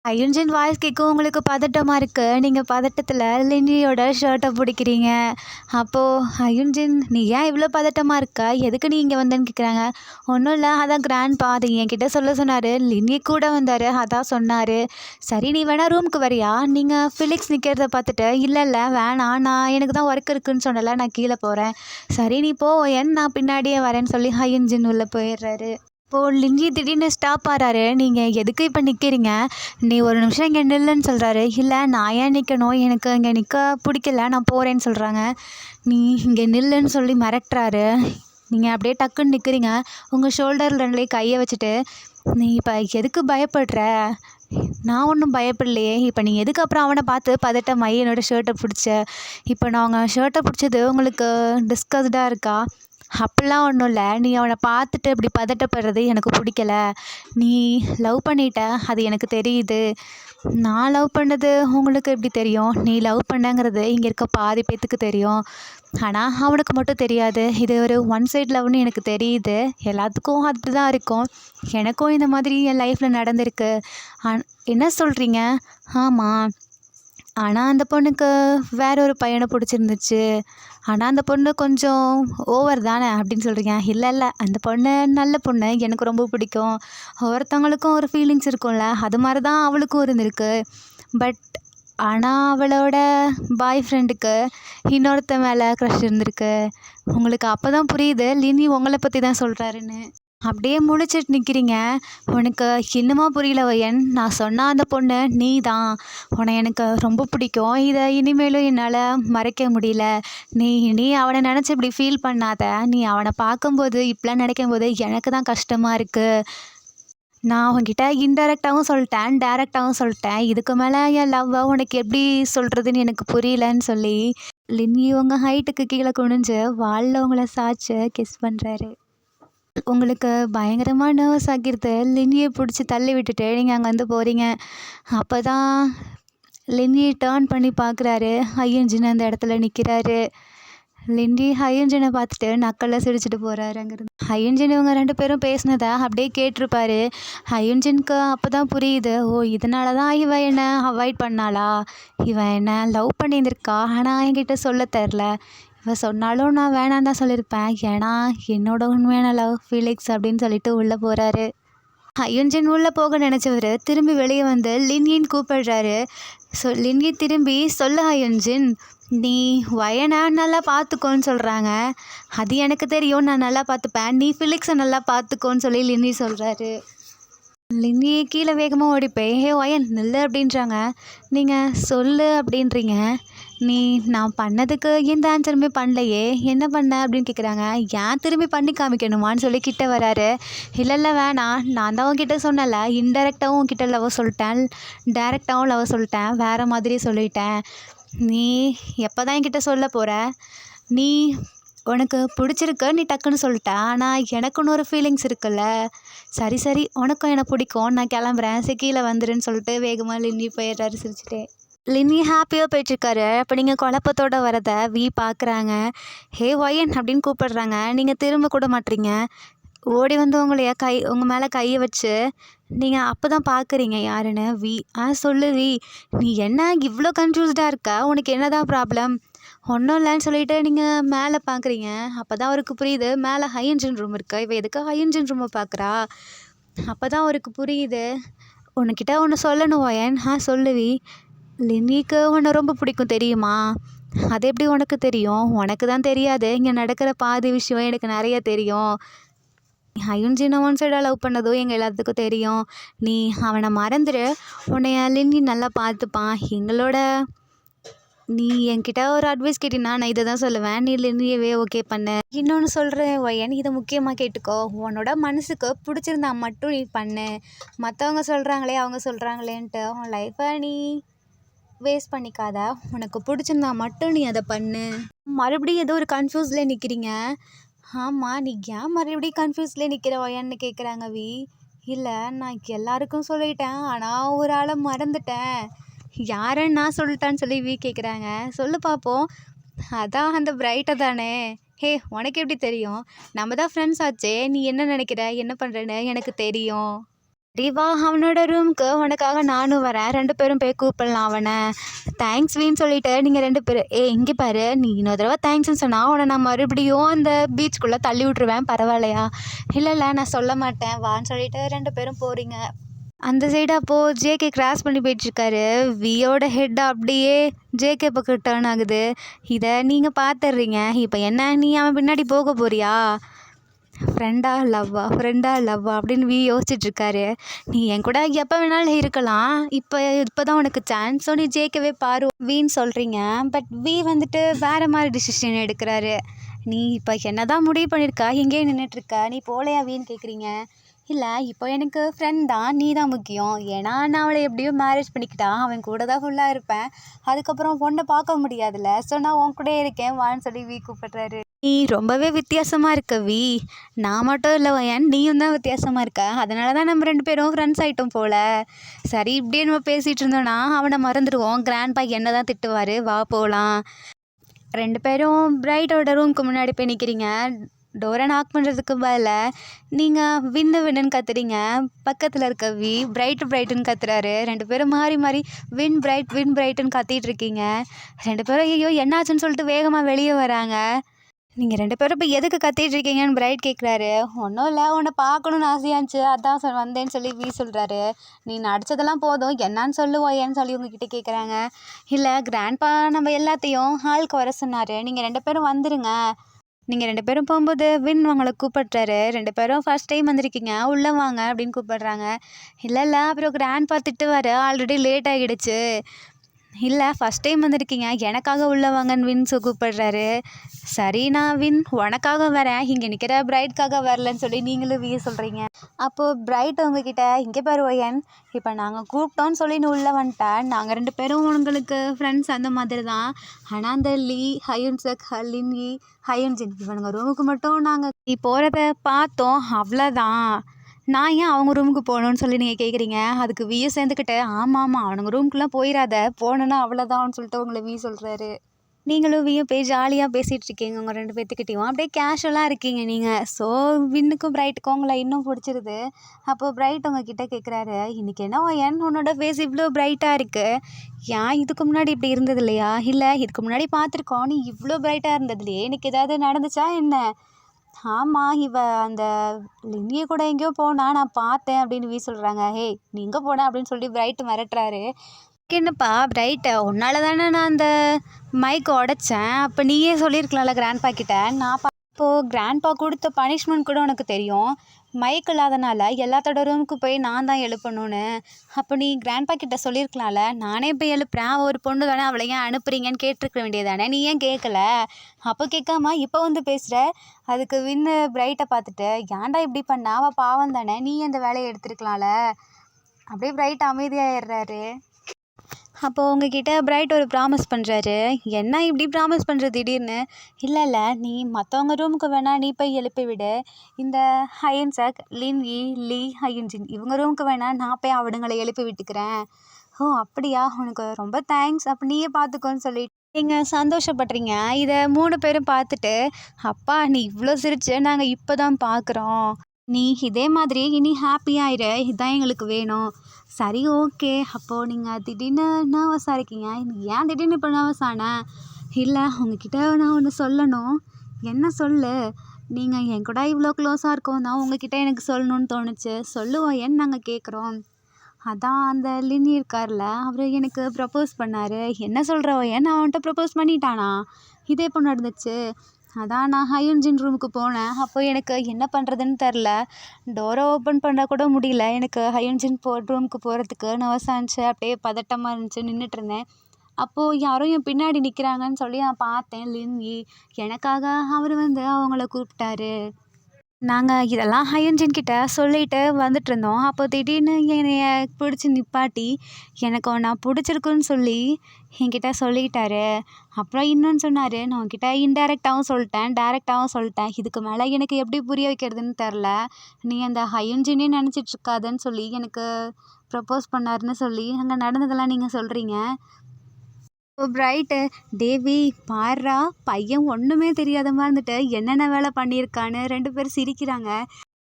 ஹயுன்ஜின் வாய்ஸ் கேட்கும் உங்களுக்கு பதட்டமாக இருக்குது. நீங்கள் பதட்டத்தில் லின்னியோட ஷர்ட்டை பிடிக்கிறீங்க. அப்போது ஹயுன்ஜின், நீ ஏன் இவ்வளோ பதட்டமாக இருக்க? எதுக்கு நீ இங்கே வந்தேன்னு கேட்குறாங்க. ஒன்றும் இல்லை, அதான் கிராண்ட்பா அதை என்கிட்ட சொல்ல சொன்னார். லின்னி கூட வந்தார், அதான் சொன்னார். சரி, நீ வேணா ரூமுக்கு வரியா? நீங்கள் ஃபிலிக்ஸ் நிற்கிறத பார்த்துட்டு, இல்லை வேணாம், நான் எனக்கு தான் ஒர்க் இருக்குதுன்னு சொன்னல, நான் கீழே போகிறேன். சரி, நீ போ நான் பின்னாடியே வரேன்னு சொல்லி ஹயுன்ஜின் உள்ளே போயிடுறாரு. இப்போது லின்ஜி திடீர்னு ஸ்டாப் ஆகிறாரு. நீங்கள் எதுக்கு இப்போ நிற்கிறீங்க? நீ ஒரு நிமிஷம் இங்கே நில்லுன்னு சொல்கிறாரு. இல்லை, நான் ஏன் நிற்கணும்? எனக்கு இங்கே நிற்க பிடிக்கல, நான் போகிறேன்னு சொல்கிறாங்க. நீ இங்கே நில்லுன்னு சொல்லி மிரட்டுறாரு. நீங்கள் அப்படியே டக்குன்னு நிற்கிறீங்க. உங்கள் ஷோல்டர் 2லேயும் கையை வச்சுட்டு, நீ இப்போ எதுக்கு பயப்படுற? நான் ஒன்றும் பயப்படலையே. இப்போ நீ எதுக்கு அப்புறம் அவனை பார்த்து பதட்டமாயி என்னோடய ஷர்ட்டை பிடிச்ச? இப்போ நான் அவங்க ஷர்ட்டை பிடிச்சது உங்களுக்கு டிஸ்கஸ்டாக இருக்கா? அப்படிலாம் ஒன்றும் இல்லை. நீ அவனை பார்த்துட்டு இப்படி பதட்டப்படுறது எனக்கு பிடிக்கல. நீ லவ் பண்ணிட்ட, அது எனக்கு தெரியுது. நான் லவ் பண்ணது உங்களுக்கு எப்படி தெரியும்? நீ லவ் பண்ணங்கிறது இங்கே இருக்க பாதி பேத்துக்கு தெரியும், ஆனால் அவனுக்கு மட்டும் தெரியாது. இது ஒரு ஒன் சைட் லவ்னு எனக்கு தெரியுது. எல்லாத்துக்கும் அப்படி தான் இருக்கும். எனக்கும் இந்த மாதிரி என் லைஃப்பில் நடந்திருக்கு. என்ன சொல்கிறீங்க? ஆமாம், ஆனால் அந்த பொண்ணுக்கு வேற ஒரு பையனை பிடிச்சிருந்துச்சு. ஆனால் அந்த பொண்ணு கொஞ்சம் ஓவர் தானே அப்படின்னு சொல்கிறீங்க. இல்லை, அந்த பொண்ணு நல்ல பொண்ணு, எனக்கு ரொம்ப பிடிக்கும். ஒவ்வொருத்தவங்களுக்கும் ஒரு ஃபீலிங்ஸ் இருக்கும்ல, அது மாதிரி தான் அவளுக்கும் இருந்திருக்கு. பட் ஆனால் அவளோட பாய் ஃப்ரெண்டுக்கு இன்னொருத்த மேலே க்ரஷ் இருந்திருக்கு. உங்களுக்கு அப்போ தான் புரியுது லின்னி உங்களை பற்றி தான் சொல்கிறாருன்னு. அப்படியே முழிச்சிட்டு நிற்கிறீங்க. உனக்கு இன்னுமா புரியல வயன்? நான் சொன்ன அந்த பொண்ணு நீ தான். உன்னை எனக்கு ரொம்ப பிடிக்கும். இதை இனிமேலும் என்னால் மறைக்க முடியல. நீ அவனை நினச்சி இப்படி ஃபீல் பண்ணாத. நீ அவனை பார்க்கும்போது இப்படிலாம் நினைக்கும்போது எனக்கு தான் கஷ்டமாக இருக்குது. நான் உன்கிட்ட இன்டெரக்டாகவும் சொல்லிட்டேன், டைரெக்டாகவும் சொல்லிட்டேன். இதுக்கு மேலே என் லவ்வை உனக்கு எப்படி சொல்கிறதுன்னு எனக்கு புரியலன்னு சொல்லி லின்னி உங்கள் ஹைட்டுக்கு கீழே குனிஞ்சு வாலில் உங்களை சாய்ச்சி கிஸ் பண்ணுறாரு. உங்களுக்கு பயங்கரமாக நர்வஸ் ஆக்கிடுது. லின்னியை பிடிச்சி தள்ளி விட்டுட்டு நீங்கள் அங்கே வந்து போகிறீங்க. அப்போ தான் லின்னியை டேர்ன் பண்ணி பார்க்குறாரு. ஹயுன்ஜின் அந்த இடத்துல நிற்கிறாரு. லின்னி ஹயுன்ஜினை பார்த்துட்டு நக்கல்ல சிரிச்சுட்டு போகிறாரு அங்கேருந்து. ஹயுன்ஜின் இவங்க 2 பேரும் பேசினதை அப்படியே கேட்டிருப்பாரு. ஹயுன்ஜினுக்கு அப்போ தான் புரியுது, இதனால தான் இவன் என்னை அவாய்ட் பண்ணாளா? இவன் என்னை லவ் பண்ணியிருந்திருக்கா, ஆனால் என்கிட்ட சொல்ல தெரில. இவன் சொன்னாலும் நான் வேணான்னு தான் சொல்லியிருப்பேன். ஏன்னா என்னோட உண்மையான லவ் ஃபீலிக்ஸ் அப்படின்னு சொல்லிட்டு உள்ளே போகிறாரு. ஹயுன்ஜின் உள்ளே போக நினச்சவர் திரும்பி வெளியே வந்து லின்யின் கூப்பிடுறாரு. லின்யி திரும்பி சொல்ல ஹயுன்ஜின், நீ வயனை நல்லா பார்த்துக்கோன்னு சொல்கிறாங்க. அது எனக்கு தெரியும், நான் நல்லா பார்த்துப்பேன். நீ ஃபிலிக்ஸை நல்லா பார்த்துக்கோன்னு சொல்லி லின்னி சொல்கிறாரு. லின்னி கீழே வேகமாக ஓடிப்போய் வயன் நில்லு அப்படின்றாங்க. நீங்கள் சொல்லு அப்படின்றீங்க. நான் பண்ணதுக்கு எந்த ஆன்சருமே பண்ணலையே, என்ன பண்ண அப்படின்னு கேட்குறாங்க. ஏன் திரும்பி பண்ணி காமிக்கணுமான்னு சொல்லி கிட்ட வராரு. இல்லை வேணாம், நான் தான் உன்கிட்ட சொன்னல, இன்டெரக்டாகவும் உன்கிட்ட லவ் சொல்லிட்டேன், டைரெக்டாகவும் லவ் சொல்லிட்டேன், வேறு மாதிரி சொல்லிட்டேன். நீ எப்போ தான் என்கிட்ட சொல்ல போகிற? நீ உனக்கு பிடிச்சிருக்க, நீ டக்குன்னு சொல்லிட்ட. ஆனால் எனக்குன்னு ஒரு ஃபீலிங்ஸ் இருக்குல்ல. சரி உனக்கும் என்னை பிடிக்கும், நான் கிளம்புறேன், கீழே வந்துருன்னு சொல்லிட்டு வேகமாக லின்னி போயிடுறாரு சிரிச்சுட்டே. லின்னி ஹாப்பியாக போயிட்டுருக்காரு. அப்போ நீங்கள் குழப்பத்தோடு வரதை பார்க்குறாங்க. வயன் அப்படின்னு கூப்பிடுறாங்க. நீங்கள் திரும்ப கூட மாட்டீங்க. ஓடி வந்து உங்கள் மேலே கையை வச்சு நீங்கள் அப்போ தான் பார்க்குறீங்க யாருன்னு. சொல்லு வி. நீ என்ன இவ்வளோ கன்ஃப்யூஸ்டாக இருக்க? உனக்கு என்ன தான் ப்ராப்ளம்? ஒன்றும் இல்லைன்னு சொல்லிட்டு நீங்கள் மேலே பார்க்குறீங்க. அப்போ தான் அவருக்கு புரியுது மேலே ஹை இன்ஜின் ரூம் இருக்கு. இவ எதுக்கு ஹை இன்ஜின் ரூமை பார்க்குறா? அப்போ தான் அவருக்கு புரியுது. உன்கிட்ட ஒன்று சொல்லணும் ஒயன். சொல்லு வி. லின்னிக்கு உன்னை ரொம்ப பிடிக்கும் தெரியுமா? அது எப்படி உனக்கு தெரியும்? உனக்கு தான் தெரியாது. இங்கே நடக்கிற பாதி விஷயம் எனக்கு நிறைய தெரியும். ஹயுன்ஜினை ஒன் சைடாக லவ் பண்ணதும் எங்கள் எல்லாத்துக்கும் தெரியும். நீ அவனை மறந்துடு. உன்னைய லின்னி நல்லா பார்த்துப்பான். நீ என்கிட்ட ஒரு அட்வைஸ் கேட்டினா நான் இதை தான் சொல்லுவேன். நீ லின்னியவே ஓகே பண்ணு. இன்னொன்று சொல்கிறேன் ஒயன், இதை முக்கியமாக கேட்டுக்கோ. உன்னோட மனசுக்கு பிடிச்சிருந்தா மட்டும் நீ பண்ணு. மற்றவங்க சொல்கிறாங்களே அவங்க சொல்கிறாங்களேன்ட்டு உன் லைஃப்பை நீ வேஸ்ட் பண்ணிக்காத. உனக்கு பிடிச்சிருந்தா மட்டும் நீ அதை பண்ணு. மறுபடியும் ஏதோ ஒரு கன்ஃபியூஸில் நிற்கிறீங்க. ஆமாம், நீ ஏன் மறுபடியும் கன்ஃபியூஸ்லேயே நிற்கிற ஒயன்னு கேட்குறாங்க வி. இல்லை, நான் எல்லாருக்கும் சொல்லிட்டேன், ஆனால் ஒரு ஆளை மறந்துட்டேன். யாருன்னு நான் சொல்லிட்டான்னு சொல்லி வி கேட்குறாங்க. சொல்லு பார்ப்போம். அதான் அந்த பிரைட்டை தானே. ஹே, உனக்கு எப்படி தெரியும்? நம்ம தான் ஃப்ரெண்ட்ஸ் ஆச்சே. நீ என்ன நினைக்கிற, என்ன பண்ணுறேன்னு எனக்கு தெரியும். வா, அவனோட ரூமுக்கு உனக்காக நானும் வரேன். 2 பேரும் போய் கூப்பிடலாம் அவனை. தேங்க்ஸ் வீன்னு சொல்லிட்டு நீங்கள் 2 பேரும் இங்கே பாரு, நீ இன்னொரு தடவை தேங்க்ஸ்ன்னு சொன்னால் உன்னை நான் மறுபடியும் அந்த பீச்சுக்குள்ளே தள்ளி விட்ருவேன். பரவாயில்லையா? இல்லை நான் சொல்ல மாட்டேன் வான்னு சொல்லிட்டு 2 பேரும் போகிறீங்க. அந்த சைடு அப்போது ஜேகே கிராஸ் பண்ணி போயிட்டுருக்காரு. வியோட ஹெட் அப்படியே ஜேகே பக்கம் டர்ன் ஆகுது. இதை நீங்கள் பார்த்துட்றீங்க. இப்போ என்ன, நீ அவன் பின்னாடி போக போறியா? ஃப்ரெண்டா லவ்வா அப்படின்னு வி யோசிச்சுட்ருக்காரு. நீ என் கூட எப்போ வேணாலும் இருக்கலாம். இப்போ தான் உனக்கு சான்ஸ். ஸோ நீ ஜேக்கவே பாரு வீன்னு சொல்கிறீங்க. பட் வி வந்துட்டு வேறு மாதிரி டிசிஷன் எடுக்கிறாரு. நீ இப்போ என்ன தான் முடிவு பண்ணியிருக்கா? எங்கேயே நின்றுட்டுருக்க? நீ போகலையா வீன்னு கேட்குறீங்க. இல்லை, இப்போ எனக்கு ஃப்ரெண்ட் தான், நீ தான் முக்கியம். ஏன்னா நான் அவளை எப்படியோ மேரேஜ் பண்ணிக்கிட்டா, அவன் கூட தான் ஃபுல்லாக இருப்பேன். அதுக்கப்புறம் பொண்ணை பார்க்க முடியாதுல்ல. ஸோ நான் உன் கூட இருக்கேன் வான்னு சொல்லி வி கூப்பிட்றாரு. நீ ரொம்பவே வித்தியாசமாக இருக்க வி. நான் மட்டும் இல்லை ஒயன், நீயும் தான் வித்தியாசமாக இருக்க. அதனால தான் நம்ம 2 பேரும் ஃப்ரெண்ட்ஸ் ஆகிட்டோம் போல். சரி, இப்படியே நம்ம பேசிகிட்டு இருந்தோன்னா அவனை மறந்துடுவோம். கிராண்ட்பா என்ன தான் திட்டுவார். வா போகலாம். 2 பேரும் பிரைட்டோட ரூமுக்கு முன்னாடி போய் நிற்கிறீங்க. டோரை நாக் பண்ணுறதுக்கு பதில் நீங்கள் வின்னு கத்துறீங்க. பக்கத்தில் இருக்க வி பிரைட்டுன்னு கத்துறாரு. 2 பேரும் மாறி வின் பிரைட்டுன்னு கத்திட்டு இருக்கீங்க. 2 பேரும் ஐயோ என்னாச்சுன்னு சொல்லிட்டு வேகமாக வெளியே வராங்க. நீங்கள் 2 பேரும் இப்போ எதுக்கு கத்திட்டு இருக்கீங்கன்னு பிரைட் கேட்குறாரு. ஒன்றும் இல்லை, உன்னை பார்க்கணுன்னு ஆசையாச்சு, அதான் வந்தேன்னு சொல்லி வி சொல்கிறாரு. நீ நடித்ததெல்லாம் போதும், என்னான்னு சொல்லுவோயேன்னு சொல்லி உங்ககிட்ட கேட்குறாங்க. இல்லை, கிராண்ட்பா நம்ம எல்லாத்தையும் ஹாலுக்கு வர சொன்னார். நீங்கள் 2 பேரும் வந்துடுங்க. நீங்கள் 2 பேரும் போகும்போது வின் உங்களை கூப்பிட்றாரு. 2 பேரும் ஃபர்ஸ்ட் டைம் வந்திருக்கீங்க, உள்ளே வாங்க அப்படின்னு கூப்பிட்றாங்க. இல்லை அப்புறம் கிராண்ட்பா திட்டுவார், ஆல்ரெடி லேட் ஆகிடுச்சு. இல்லை, ஃபஸ்ட் டைம் வந்திருக்கீங்க, எனக்காக உள்ளே வாங்கன்னு வின் கூப்பிட்றாரு. சரி, நான் வின் உனக்காக வரேன், இங்கே நிற்கிற பிரைட்காக வரலன்னு சொல்லி நீங்களும் விய சொல்கிறீங்க. அப்போது பிரைட் உங்ககிட்ட இங்கே பாரு ஒயன், இப்போ நாங்கள் கூப்பிட்டோன்னு சொல்லி நீ உள்ளே வந்துட்டேன். நாங்கள் 2 பேரும் உங்களுக்கு ஃப்ரெண்ட்ஸ் அந்த மாதிரி தான். ஆனால் அந்த லீ ஹயுன்சக் லின்யி ஹயுன்ஜின் இவனுங்க ரூமுக்கு மட்டும் நாங்கள் நீ போகிறத பார்த்தோம், அவ்வளோதான். நான் ஏன் அவங்க ரூமுக்கு போகணுன்னு சொல்லி நீங்கள் கேட்குறீங்க. அதுக்கு வியை சேர்ந்துக்கிட்டு ஆமாம் அவனுங்க ரூமுக்குலாம் போயிடாத, போனேன்னா அவ்வளோதான்னு சொல்லிட்டு உங்களை வி சொல்கிறாரு. நீங்களும் வியும் போய் ஜாலியாக பேசிகிட்டு இருக்கீங்க. உங்கள் 2 பேர்த்துக்கிட்டையும் அப்படியே கேஷுவலாக இருக்கீங்க நீங்கள். ஸோ வின்னுக்கும் பிரைட்டுக்கும் உங்களை இன்னும் பிடிச்சிருது. அப்போது பிரைட் உங்ககிட்ட கேட்குறாரு, இன்றைக்கி என்ன ஏன் உன்னோட ஃபேஸ் இவ்வளோ பிரைட்டாக இருக்குது? ஏன் இதுக்கு முன்னாடி இப்படி இருந்தது இல்லையா? இல்லை, இதுக்கு முன்னாடி பார்த்துருக்கோம், நீ இவ்வளோ பிரைட்டாக இருந்ததுலையே இன்னைக்கு ஏதாவது நடந்துச்சா என்ன? ஆமாம், இவ அந்த லின்னியை கூட எங்கேயோ போனா நான் பார்த்தேன் அப்படின்னு வி சொல்கிறாங்க. ஹே, நீ எங்கே போன அப்படின்னு சொல்லி பிரைட்டு மிரட்டுறாரு. என்னப்பா பிரைட்டை, உன்னால தானே நான் அந்த மைக்கை உடைச்சேன். அப்போ நீயே சொல்லியிருக்கலாம்ல கிராண்ட்பா கிட்ட. இப்போது கிராண்ட்பா கொடுத்த பனிஷ்மெண்ட் கூட உனக்கு தெரியும். மைக் இல்லாதனால எல்லாத்தோட ரூமுக்கு போய் நான் தான் எழுப்பணும்னு. அப்போ நீ கிராண்ட்பா கிட்ட சொல்லியிருக்கலாம்ல, நானே போய் எழுப்புறேன், ஒரு பொண்ணு தானே, அவளை ஏன் அனுப்புறீங்கன்னு கேட்டிருக்க வேண்டியதானே, நீ ஏன் கேட்கல? அப்போ கேட்காம இப்போ வந்து பேசுகிற. அதுக்கு வின்னு பிரைட்டை பார்த்துட்டு, ஏன்டா இப்படி பண்ணா, அவள் பாவம் தானே, நீ அந்த வேலையை எடுத்துருக்கலாம்ல. அப்படியே பிரைட் அமைதியாகிடுறாரு. அப்போது உங்ககிட்ட பிரைட் ஒரு ப்ராமிஸ் பண்ணுறாரு. என்ன இப்படி ப்ராமிஸ் பண்ணுற திடீர்னு? இல்லை, நீ மற்றவங்க ரூமுக்கு வேணால் நீ போய் எழுப்பி விடு. இந்த ஹயுன்சக் லின்யி லீ ஹயுன்ஜின் இவங்க ரூமுக்கு வேணால் நான் போய் அவனுங்களை எழுப்பி விட்டுக்கிறேன். ஓ அப்படியா, உனக்கு ரொம்ப தேங்க்ஸ், அப்போ நீயே பார்த்துக்கோன்னு சொல்லிட்டு நீங்கள் சந்தோஷப்படுறீங்க. இதை 3 பேரும் பார்த்துட்டு, அப்பா நீ இவ்வளோ சிரிச்சு நாங்கள் இப்போ தான் பார்க்குறோம். நீ இதே மாதிரி இனி ஹாப்பியாயிரு, இதான் எங்களுக்கு வேணும். சரி ஓகே. அப்போது நீங்கள் திடீர்னு நர்வஸாக இருக்கீங்க. ஏன் திடீர்னு இப்போ நர்வஸ் ஆனேன்? இல்லை உங்ககிட்ட நான் ஒன்று சொல்லணும். என்ன சொல்லு? நீங்கள் என் கூட இவ்வளோ க்ளோஸாக இருக்கோம் தான் உங்ககிட்ட எனக்கு சொல்லணும்னு தோணுச்சு. சொல்லுவோம் ஏன்னு நாங்கள் கேட்குறோம். அதான் அந்த லினி இருக்கார்ல, அவர் எனக்கு ப்ரப்போஸ் பண்ணார். என்ன சொல்கிறவ ஏன் அவன்கிட்ட ப்ரப்போஸ் பண்ணிட்டானா? இது எப்போ நடந்துச்சு? அதான் நான் ஹையுன்ஜின் ரூமுக்கு போனேன். அப்போ எனக்கு என்ன பண்ணுறதுன்னு தெரில. டோரை ஓப்பன் பண்ண கூட முடியல. எனக்கு ஹையுன்ஜின் ரூமுக்கு போகிறதுக்கு நர்வஸாக இருந்துச்சு. அப்படியே பதட்டமாக இருந்துச்சு. நின்றுட்டு இருந்தேன். அப்போது யாரோ என் பின்னாடி நிற்கிறாங்கன்னு சொல்லி நான் பார்த்தேன். லின்யி எனக்காக அவர் வந்து அவங்கள கூப்பிட்டாரு. நாங்கள் இதெல்லாம் ஹையுன்ஜின் கிட்ட சொல்லிட்டு வந்துட்டுருந்தோம். அப்போ திடீர்னு என்னைய பிடிச்சி நிப்பாட்டி எனக்கு உன்னை பிடிச்சிருக்குன்னு சொல்லி என்கிட்ட சொல்லிட்டாரு. அப்புறம் இன்னொன்று சொன்னார். நான் உன்கிட்ட இன்டைரக்டாகவும் சொல்லிட்டேன், டைரெக்டாகவும் சொல்லிட்டேன். இதுக்கு மேலே எனக்கு எப்படி புரிய வைக்கிறதுன்னு தெரில. நீ அந்த ஹையுன்ஜினே நினச்சிட்ருக்காதன்னு சொல்லி எனக்கு ப்ரப்போஸ் பண்ணாருன்னு சொல்லி அங்கே நடந்ததெல்லாம் நீங்கள் சொல்கிறீங்க. ஓ பிரைட்டு, தேவி பாருடா பையன் ஒன்றுமே தெரியாத மாதிரி இருந்துட்டு என்னென்ன வேலை பண்ணியிருக்கான்னு 2 பேரும் சிரிக்கிறாங்க.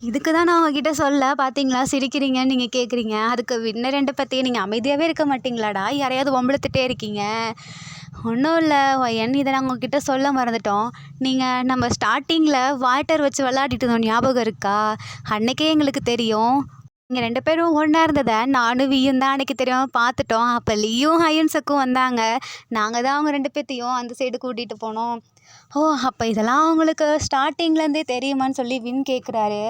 இதுக்கு தான் நான் உங்ககிட்ட சொல்ல பார்த்தீங்களா சிரிக்கிறீங்கன்னு நீங்கள் கேட்குறீங்க. அதுக்கு இன்னும் 2 பற்றி நீங்கள் அமைதியாகவே இருக்க மாட்டிங்களாடா? யாரையாவது வம்பிழுத்துட்டே இருக்கீங்க. ஒன்றும் இல்லை ஒயன், இதை நாங்கள் உங்ககிட்ட சொல்ல மறந்துட்டோம். நீங்கள் நம்ம ஸ்டார்டிங்கில் வாட்டர் வச்சு விளையாடிட்டு இருந்தோம் ஞாபகம் இருக்கா? அன்றைக்கே எங்களுக்கு தெரியும். நீங்கள் 2 பேரும் ஒன்றா இருந்ததை நானும் வியும் தான் அன்றைக்கி தெரியாமல் பார்த்துட்டோம். அப்போ லியும் ஹையுன்ஸுக்கும் வந்தாங்க. நாங்கள் தான் அவங்க 2 பேர்த்தையும் அந்த சைடு கூட்டிகிட்டு போனோம். ஓ அப்போ இதெல்லாம் அவங்களுக்கு ஸ்டார்டிங்லேருந்தே தெரியுமான்னு சொல்லி வின் கேட்குறாரு.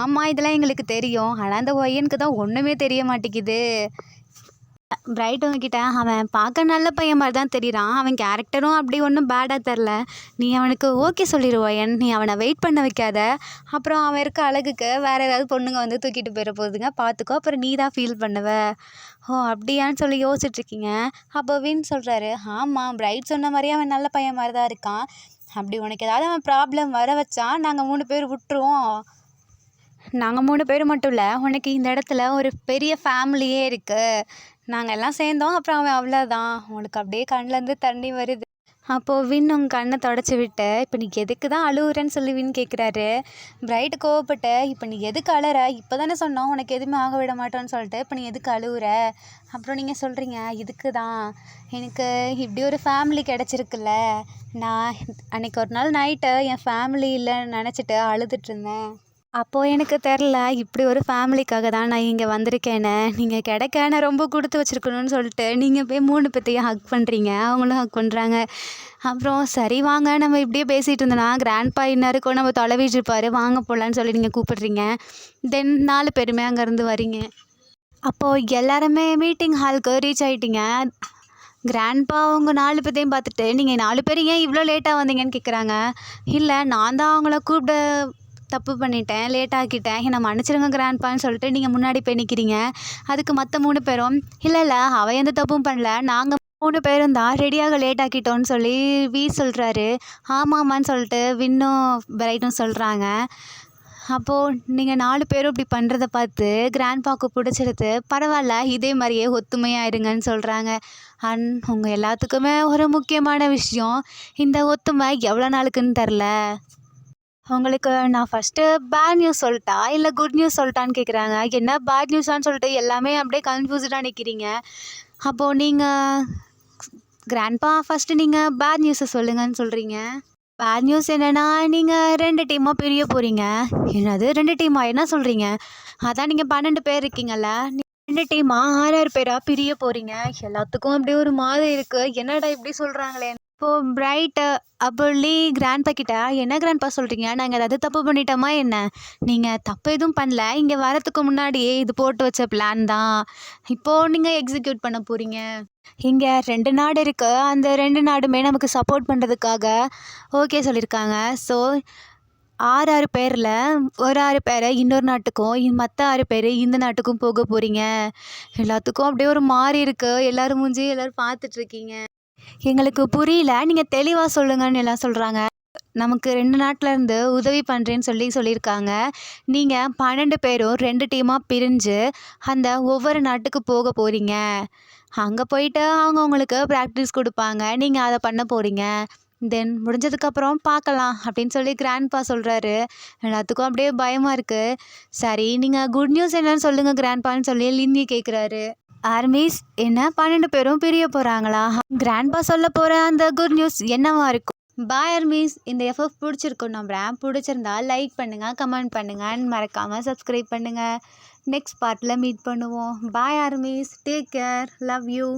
ஆமாம் இதெல்லாம் எங்களுக்கு தெரியும். ஆனால் அந்த ஒய்யனுக்கு தான் ஒன்றுமே தெரிய மாட்டேங்குது. பிரைட் உங்ககிட்ட அவன் பார்க்க நல்ல பையன் மாதிரி தான் தெரியுறான். அவன் கேரக்டரும் அப்படி ஒன்றும் பேடாக தெரில. நீ அவனுக்கு ஓகே சொல்லிடுவாயன். நீ அவனை வெயிட் பண்ண வைக்காத. அப்புறம் அவன் இருக்க அழகுக்கு வேறு ஏதாவது பொண்ணுங்க வந்து தூக்கிட்டு போயிட போகுதுங்க. பார்த்துக்கோ, அப்புறம் நீ தான் ஃபீல் பண்ணுவ. ஓ அப்படியான்னு சொல்லி யோசிச்சுட்ருக்கீங்க. அப்போ வின் சொல்கிறாரு, ஆமாம் பிரைட் சொன்ன மாதிரியே அவன் நல்ல பையன் மாதிரி தான் இருக்கான். அப்படி உனக்கு ஏதாவது அவன் ப்ராப்ளம் வர வச்சா நாங்கள் 3 பேர் விட்டுருவோம். நாங்கள் 3 பேர் மட்டும் இல்லை, உனக்கு இந்த இடத்துல ஒரு பெரிய ஃபேமிலியே இருக்குது. நாங்கள் எல்லாம் சேர்ந்தோம். அப்புறம் அவன் அவ்வளோதான். உனக்கு அப்படியே கண்ணிலேருந்து தண்ணி வருது. அப்போது வின் உங்கள் கண்ணை தொடச்சி விட்டு, இப்போ நீ எதுக்கு தான் அழுவுறேன்னு சொல்லி வின் கேட்குறாரு. பிரைட்டு கோவப்பட்டு, இப்போ நீ எதுக்கு அழுற? இப்போ தானே சொன்னோம் உனக்கு எதுவுமே ஆக விட மாட்டோன்னு சொல்லிட்டு, இப்போ நீ எதுக்கு அழுவுற? அப்புறம் நீங்கள் சொல்கிறீங்க இதுக்கு தான். எனக்கு இப்படி ஒரு ஃபேமிலி கிடச்சிருக்குல்ல. நான் அன்றைக்கி ஒரு நாள் நைட்டு என் ஃபேமிலி இல்லைன்னு நினச்சிட்டு அழுதுட்ருந்தேன். அப்போது எனக்கு தெரில இப்படி ஒரு ஃபேமிலிக்காக தான் நான் இங்கே வந்திருக்கேன்னு. நீங்கள் கிடைக்க நான் ரொம்ப கொடுத்து வச்சுருக்கணும்னு சொல்லிட்டு நீங்கள் போய் 3 பேத்தையும் ஹக் பண்ணுறீங்க. அவங்களும் ஹக் பண்ணுறாங்க. அப்புறம் சரி வாங்க நம்ம இப்படியே பேசிகிட்டு இருந்தோன்னா கிராண்ட்பா இன்னாருக்கும் நம்ம தொலைவிட்டு இருப்பார், வாங்க போகலான்னு சொல்லி நீங்கள் கூப்பிடுறீங்க. தென் 4 பேருமே அங்கேருந்து வரீங்க. அப்போது எல்லாருமே மீட்டிங் ஹாலுக்கு ரீச் ஆகிட்டீங்க. கிராண்ட்பா அவங்க 4 பேர்த்தையும் பார்த்துட்டு, நீங்கள் 4 பேர் ஏன் இவ்வளோ லேட்டாக வந்தீங்கன்னு கேட்குறாங்க. இல்லை நான் தான் அவங்கள கூப்பிட தப்பு பண்ணிட்டேன், லேட் ஆக்கிட்டேன், என்னை மன்னிச்சிடுங்க கிராண்ட்பான்னு சொல்லிட்டு நீங்கள் முன்னாடி போய் நிற்கிறீங்க. அதுக்கு மற்ற 3 பேரும் இல்லை அவன் எந்த தப்பும் பண்ணல, நாங்கள் 3 பேரும் தான் ரெடியாக லேட் ஆக்கிட்டோன்னு சொல்லி சொல்கிறாரு. ஆமாம்மான்னு சொல்லிட்டு வின்னும் பிரைட்டும் சொல்கிறாங்க. அப்போது நீங்கள் 4 பேரும் இப்படி பண்ணுறத பார்த்து கிராண்ட்பாவுக்கு பிடிச்சிருது. பரவாயில்ல இதே மாதிரியே ஒத்துமையாக இருங்கன்னு சொல்கிறாங்க. உங்கள் எல்லாத்துக்குமே ஒரு முக்கியமான விஷயம், இந்த ஒத்துமை எவ்வளோ நாளுக்குன்னு தெரில. உங்களுக்கு நான் ஃபஸ்ட்டு பேட் நியூஸ் சொல்லட்டா இல்லை குட் நியூஸ் சொல்லட்டான்னு கேட்குறாங்க. என்ன பேட் நியூஸான்னு சொல்லிட்டு எல்லாமே அப்படியே கன்ஃபியூஸ்டாக நிற்கிறீங்க. அப்போது நீங்கள் கிராண்ட்பா ஃபஸ்ட்டு நீங்கள் பேட் நியூஸை சொல்லுங்கன்னு சொல்கிறீங்க. பேட் நியூஸ் என்னென்னா நீங்கள் 2 டீமாக பிரிய போகிறீங்க. என்னது 2 டீமா? என்ன சொல்கிறீங்க? அதான் நீங்கள் 12 பேர் இருக்கீங்கல்ல, 2 டீமாக 6 பேராக பிரிய போகிறீங்க. எல்லாத்துக்கும் அப்படியே ஒரு மாதிரி இருக்குது. என்னடா இப்படி சொல்கிறாங்களே. இப்போது பிரைட்டு அப்போ கிராண்ட்பா கிட்ட, என்ன கிராண்ட்பா சொல்கிறீங்க? நாங்கள் ஏதாவது தப்பு பண்ணிட்டோமா என்ன? நீங்கள் தப்பு எதுவும் பண்ணல. இங்கே வரத்துக்கு முன்னாடியே இது போட்டு வச்ச பிளான் தான். இப்போது நீங்கள் எக்ஸிக்யூட் பண்ண போகிறீங்க. இங்கே 2 நாடு இருக்குது. அந்த 2 நாடுமே நமக்கு சப்போர்ட் பண்ணுறதுக்காக ஓகே சொல்லியிருக்காங்க. ஸோ 6 பேரில் ஒரு 6 பேரை இன்னொரு நாட்டுக்கும் மற்ற 6 பேர் இந்த நாட்டுக்கும் போக போகிறீங்க. எல்லாத்துக்கும் அப்படியே ஒரு மாறி இருக்குது. எல்லோரும் மூஞ்சி எல்லோரும் பார்த்துட்ருக்கீங்க. எங்களுக்கு புரியல, நீங்கள் தெளிவாக சொல்லுங்கன்னு எல்லாம் சொல்கிறாங்க. நமக்கு 2 நாட்டிலேருந்து உதவி பண்ணுறேன்னு சொல்லியிருக்காங்க. நீங்கள் 12 பேரும் 2 டீமாக பிரிஞ்சு அந்த ஒவ்வொரு நாட்டுக்கு போக போகிறீங்க. அங்கே போயிட்டு அவங்க உங்களுக்கு ப்ராக்டிஸ் கொடுப்பாங்க. நீங்கள் அதை பண்ண போகிறீங்க. தென் முடிஞ்சதுக்கப்புறம் பார்க்கலாம் அப்படின்னு சொல்லி கிராண்ட்பா சொல்கிறாரு. எல்லாத்துக்கும் அப்படியே பயமாக இருக்குது. சரி நீங்கள் குட் நியூஸ் என்னன்னு சொல்லுங்கள் கிராண்ட்பான்னு சொல்லி லின்னி கேட்குறாரு. ஆர்மிஸ் என்ன 12 பேரும் பிரிய போகிறாங்களா? கிராண்ட்பா சொல்ல போகிற அந்த குட் நியூஸ் என்னவா இருக்கும்? பாய் ஆர்மிஸ். இந்த எஃப்எஃப் பிடிச்சிருக்கும் நம்புறேன். பிடிச்சிருந்தா லைக் பண்ணுங்கள், கமெண்ட் பண்ணுங்கள் அண்ட் மறக்காமல் சப்ஸ்கிரைப் பண்ணுங்கள். நெக்ஸ்ட் பார்ட்டில் மீட் பண்ணுவோம். Bye armies. Take care. Love you.